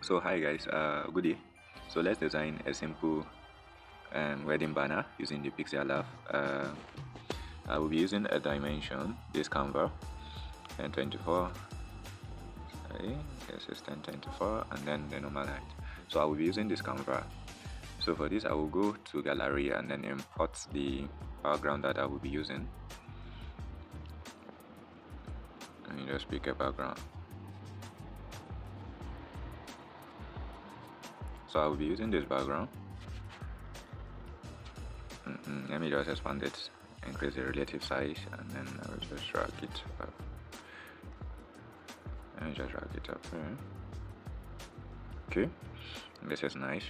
So hi guys, good day. So let's design a simple wedding banner using the PixelLab. I will be using a dimension, this canvas, 1024. Okay, this is 1024, and then the normal height. So I will be using this canvas. So for this, I will go to gallery and then import the background that I will be using. Let me just pick a background. So I will be using this background. Let me just expand it, increase the relative size, and then I will just drag it up. Let me just drag it up here. Okay, this is nice.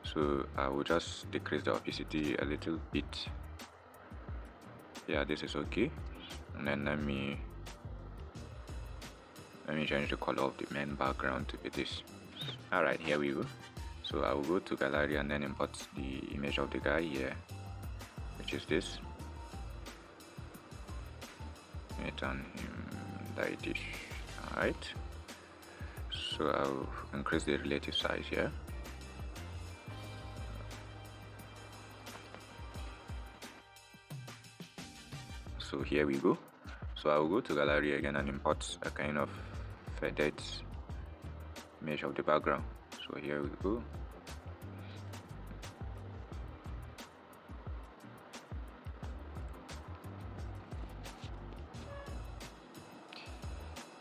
So I will just decrease the opacity a little bit. Yeah, this is okay. And then let me change the color of the main background to be this. Alright, here we go. So I will go to gallery and then import the image of the guy here, which is this. Let me turn him like this. Alright, so I'll increase the relative size here. So here we go. So I will go to gallery again and import a kind of faded image of the background. So here we go.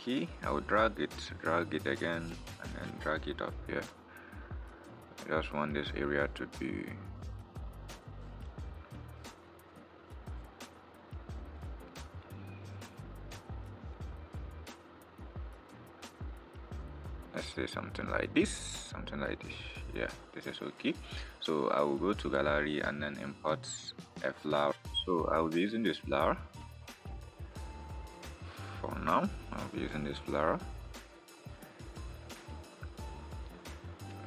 Okay, I will drag it again, and then drag it up here. I just want this area to be let's say something like this. Yeah, this is okay. So I will go to gallery and then import a flower. So I will be using this flower for now. I'll be using this flower.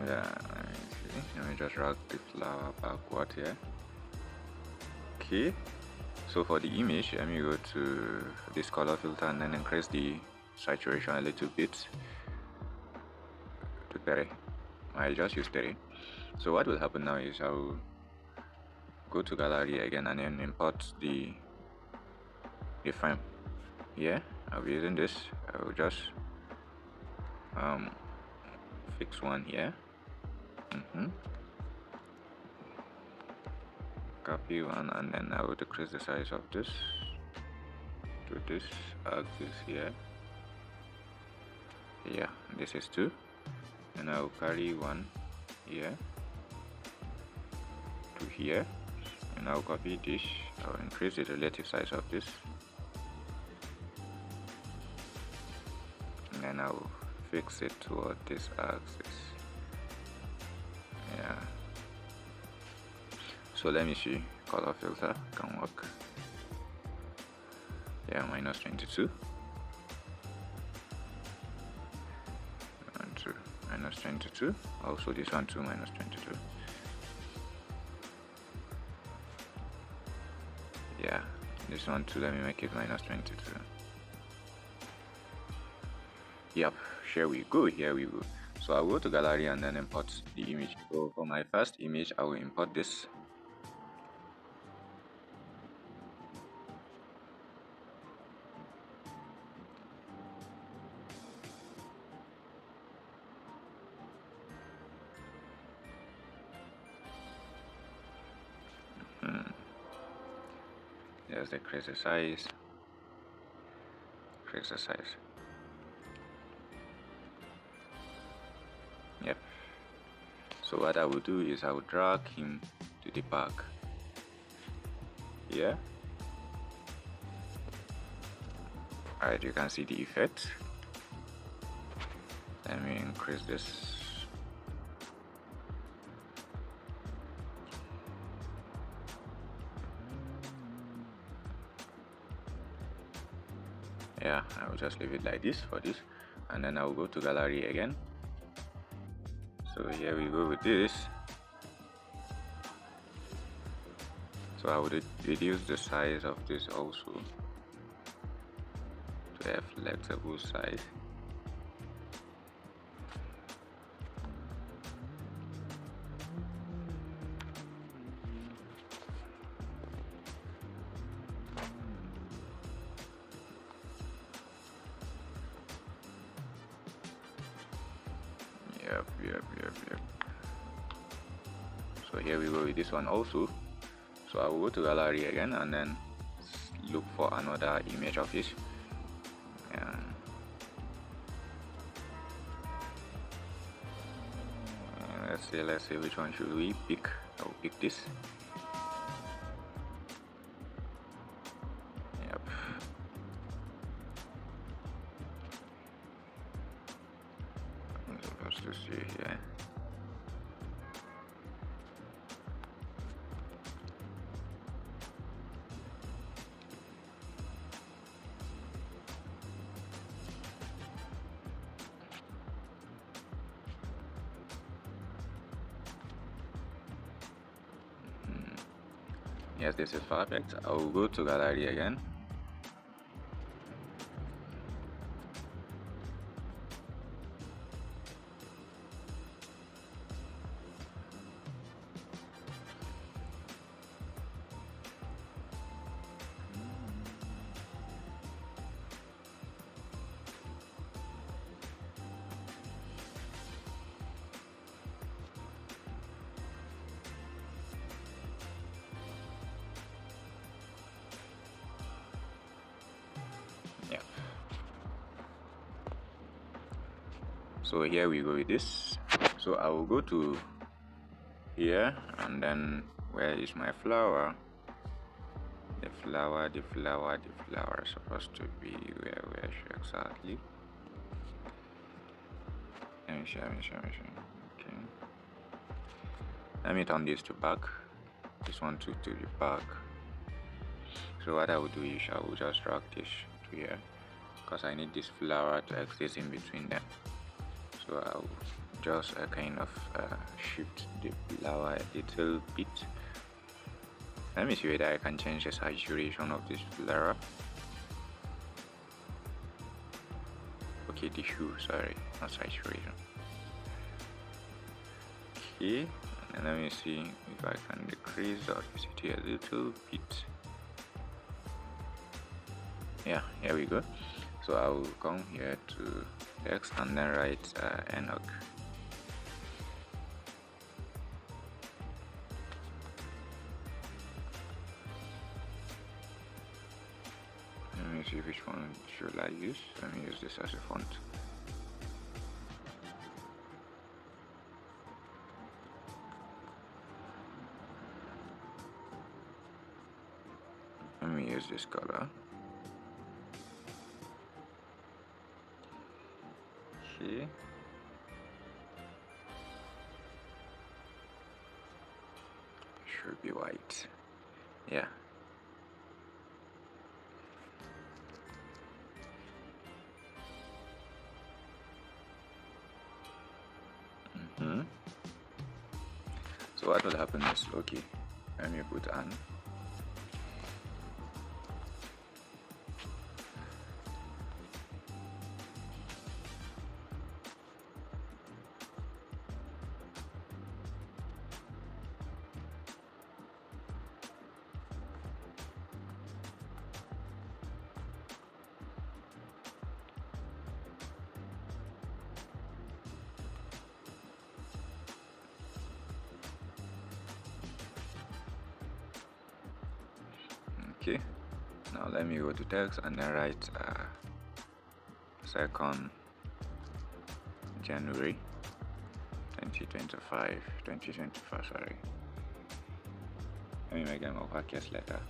Yeah, let me just drag the flower backward here. Okay, so for the image, let me go to this color filter and then increase the saturation a little bit to 30. I just use 30. So what will happen now is I'll go to gallery again and then import the frame. Yeah, I'll be using this. I will just fix one here. Copy one, and then I will decrease the size of this to this axis here. Yeah, this is 2, and I will carry one here to here, and I'll copy this. I'll increase the relative size of this, and then I'll fix it toward this axis. Yeah, so let me see, color filter can work. Yeah, minus 22 and 2 minus 22. Also this one too, minus 22. Yeah, this one too, let me make it minus 22. Yep, here we go. So I'll go to gallery and then import the image. So for my first image, I will import this. There's the crazy size. Yep. So what I will do is I will drag him to the back. Yeah. Alright, you can see the effect. Let me increase this. Yeah, I will just leave it like this for this, and then I will go to gallery again. So here we go with this. So I would reduce the size of this also to a flexible size. Yep. So here we go with this one also. So I will go to gallery again and then look for another image of it. Let's see which one should we pick. I will pick this. Yep. I'm supposed to see here. Yes, this is perfect. I will go to gallery again. So here we go with this. So I will go to here, and then where is my flower? The flower is supposed to be where exactly? Let me show. Okay. Let me turn this to back. This one to the back. So what I will do is I will just drag this to here, because I need this flower to exist in between them. So I'll just kind of shift the flower a little bit. Let me see whether I can change the saturation of this flower. Okay, the hue, sorry, not saturation. Okay, and let me see if I can decrease the opacity a little bit. Yeah, here we go. So I will come here to text and then write Enoch. Let me see which one should I use. Let me use this as a font. Let me use this color. Okay. Should be white. Yeah. So what will happen is, okay, let me put an. Okay, now let me go to text and then write 2nd January 2025, sorry. Let me make them uppercase letter.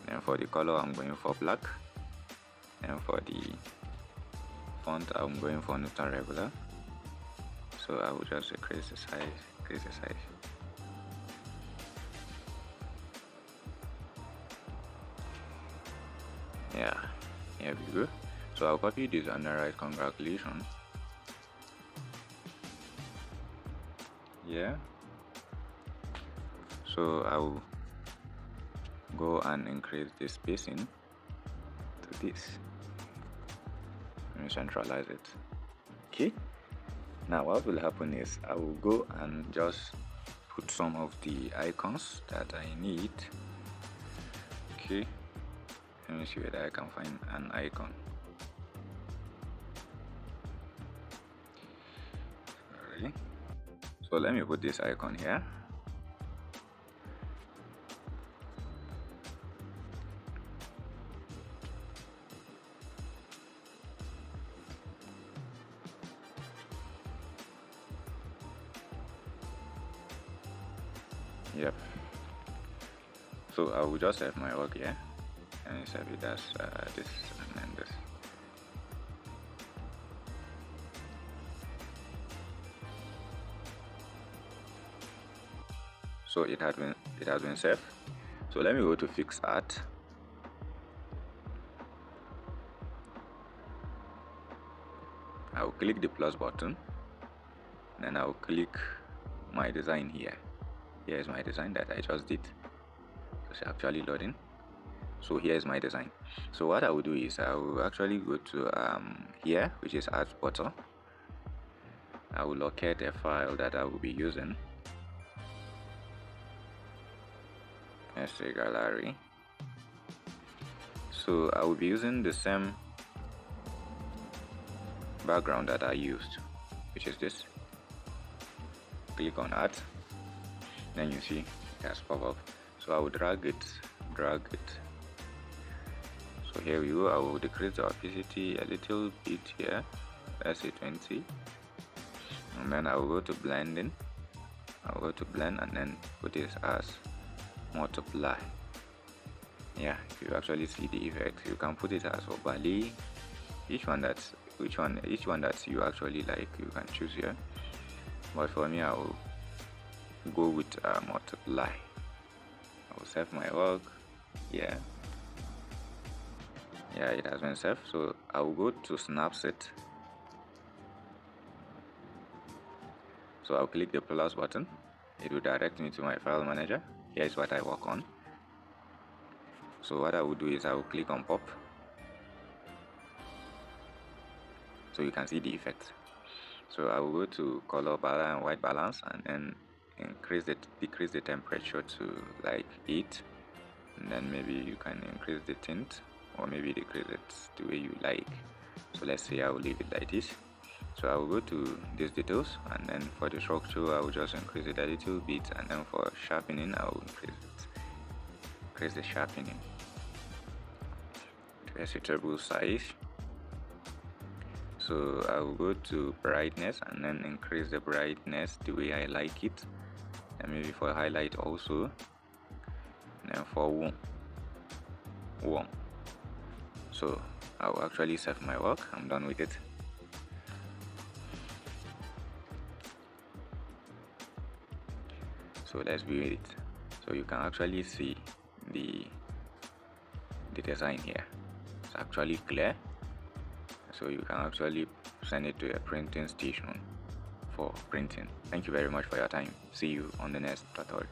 Then for the color I'm going for black, and for the font I'm going for Newton regular. So I will just increase the size. Yeah, here we go. So I'll copy this and then write congratulations. Yeah. So I will go and increase the spacing to this. Let me centralize it. Okay. Now what will happen is I will go and just put some of the icons that I need. Okay. Let me see whether I can find an icon. So let me put this icon here. Yep. So I will just save my work here and save it as this and then this. So it has been saved. So let me go to fix art. I will click the plus button, then I will click my design here. Here is my design that I just did. It's actually loading. So here is my design. So what I will do is I will actually go to here, which is art button. I will locate a file that I will be using. Let's say gallery. So I will be using the same background that I used, which is this. Click on art, then you see it has pop up. So I will drag it. So here we go. I will decrease the opacity a little bit here, let's say 20, and then I will go to blending. I will go to blend and then put this as multiply. Yeah, if you actually see the effect, you can put it as overlay. Each one that you actually like, you can choose here. But for me, I will go with multiply. I will save my work. Yeah, it has been saved. So I will go to Snapseed. So I'll click the plus button. It will direct me to my file manager. Here is what I work on. So what I will do is I will click on pop. So you can see the effect. So I will go to color balance and white balance, and then decrease the temperature to like 8, and then maybe you can increase the tint or maybe decrease it the way you like. So let's say I will leave it like this. So I will go to these details, and then for the structure I will just increase it a little bit, and then for sharpening I will increase the sharpening to a suitable size. So I will go to brightness and then increase the brightness the way I like it, and maybe for highlight also, and then for warm. So I will actually save my work. I'm done with it. So let's view it. So you can actually see the design here. It's actually clear. So you can actually send it to a printing station for printing. Thank you very much for your time. See you on the next tutorial.